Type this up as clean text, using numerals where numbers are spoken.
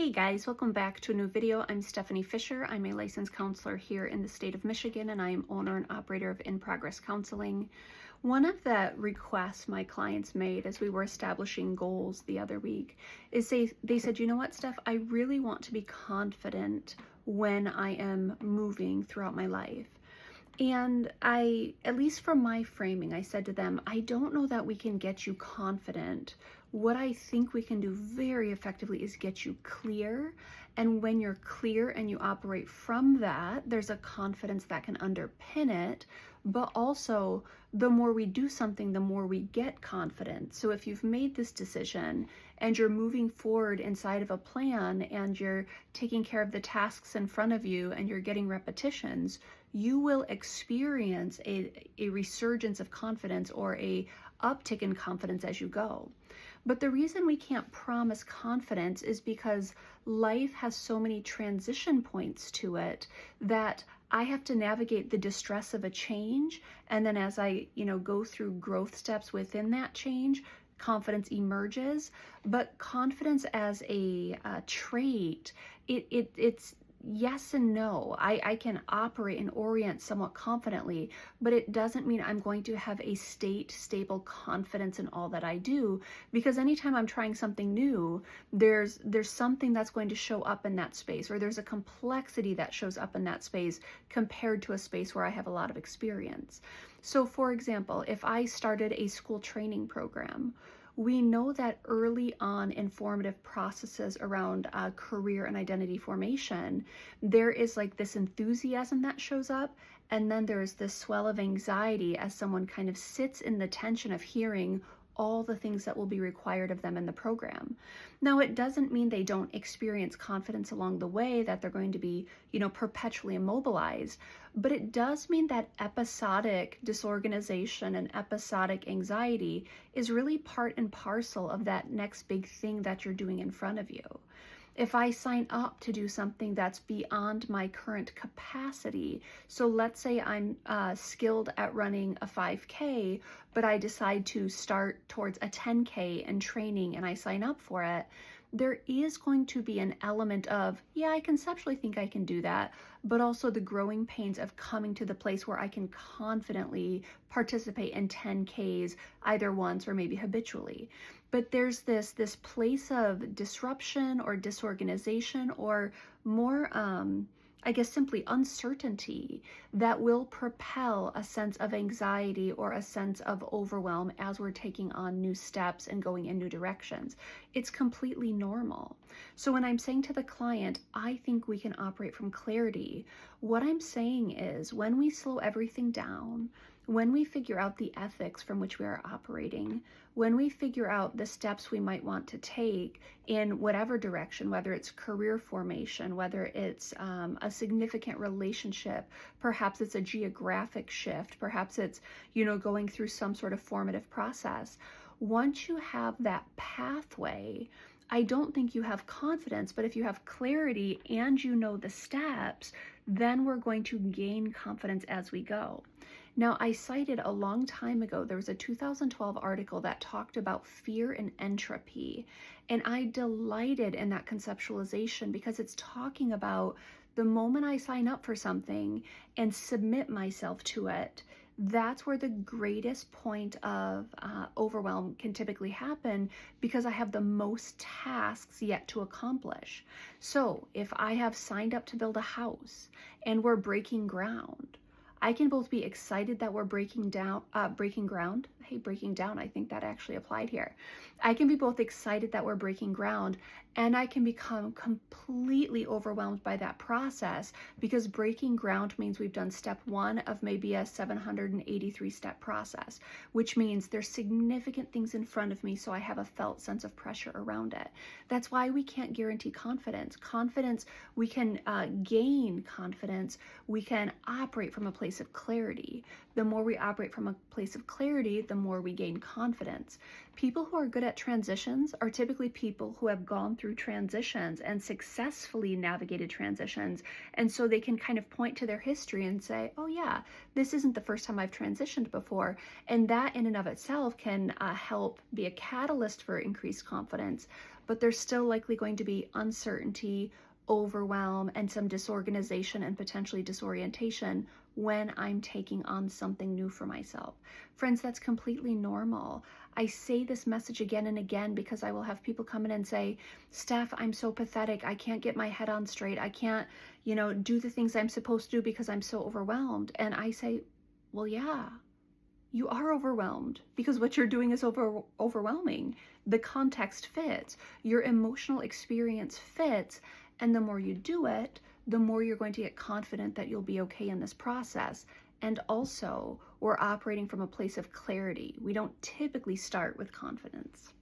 Hey guys, welcome back to a new video. I'm Stephanie Fisher. I'm a licensed counselor here in the state of Michigan, and I am owner and operator of In Progress Counseling. One of the requests my clients made as we were establishing goals the other week is they said, you know what, Steph, I really want to be confident when I am moving throughout my life. And at least from my framing, I said to them, I don't know that we can get you confident. What I think we can do very effectively is get you clear. And when you're clear and you operate from that, there's a confidence that can underpin it. But also, the more we do something, the more we get confidence. So if you've made this decision and you're moving forward inside of a plan and you're taking care of the tasks in front of you and you're getting repetitions, you will experience a resurgence of confidence or a uptick in confidence as you go. But the reason we can't promise confidence is because life has so many transition points to it that I have to navigate the distress of a change. And then as I, go through growth steps within that change, confidence emerges. But confidence as a trait, it's yes and no. I can operate and orient somewhat confidently, but it doesn't mean I'm going to have a stable confidence in all that I do, because anytime I'm trying something new, there's something that's going to show up in that space, or there's a complexity that shows up in that space compared to a space where I have a lot of experience. So for example, if I started a school training program, we know that early on informative processes around career and identity formation, there is like this enthusiasm that shows up, and then there's this swell of anxiety as someone kind of sits in the tension of hearing all the things that will be required of them in the program. Now, it doesn't mean they don't experience confidence along the way, that they're going to be, perpetually immobilized, but it does mean that episodic disorganization and episodic anxiety is really part and parcel of that next big thing that you're doing in front of you. If I sign up to do something that's beyond my current capacity, so let's say I'm skilled at running a 5K, but I decide to start towards a 10K and training and I sign up for it, there is going to be an element of, yeah, I conceptually think I can do that, but also the growing pains of coming to the place where I can confidently participate in 10Ks either once or maybe habitually. But there's this place of disruption or disorganization or more, simply uncertainty that will propel a sense of anxiety or a sense of overwhelm as we're taking on new steps and going in new directions. It's completely normal. So when I'm saying to the client, I think we can operate from clarity, what I'm saying is when we slow everything down, when we figure out the ethics from which we are operating, when we figure out the steps we might want to take in whatever direction, whether it's career formation, whether it's a significant relationship, perhaps it's a geographic shift, perhaps it's, going through some sort of formative process. Once you have that pathway, I don't think you have confidence, but if you have clarity and you know the steps, then we're going to gain confidence as we go. Now, I cited a long time ago, there was a 2012 article that talked about fear and entropy, and I delighted in that conceptualization because it's talking about the moment I sign up for something and submit myself to it, that's where the greatest point of overwhelm can typically happen because I have the most tasks yet to accomplish. So if I have signed up to build a house and we're breaking ground, I can both be excited that we're breaking ground. Hey, breaking down, I think that actually applied here. I can be both excited that we're breaking ground, and I can become completely overwhelmed by that process because breaking ground means we've done step one of maybe a 783 step process, which means there's significant things in front of me, so I have a felt sense of pressure around it. That's why we can't guarantee confidence. We can gain confidence. We can operate from a place of clarity. The more we operate from a place of clarity, the more we gain confidence. People who are good at transitions are typically people who have gone through transitions and successfully navigated transitions. And so they can kind of point to their history and say, oh yeah, this isn't the first time I've transitioned before. And that in and of itself can help be a catalyst for increased confidence. but there's still likely going to be uncertainty, overwhelm, and some disorganization and potentially disorientation when I'm taking on something new for myself. Friends, that's completely normal. I say this message again and again because I will have people come in and say, Steph, I'm so pathetic. I can't get my head on straight. I can't, do the things I'm supposed to do because I'm so overwhelmed. And I say, well, yeah, you are overwhelmed because what you're doing is overwhelming. The context fits, your emotional experience fits, and the more you do it, the more you're going to get confident that you'll be okay in this process. And also, we're operating from a place of clarity. We don't typically start with confidence.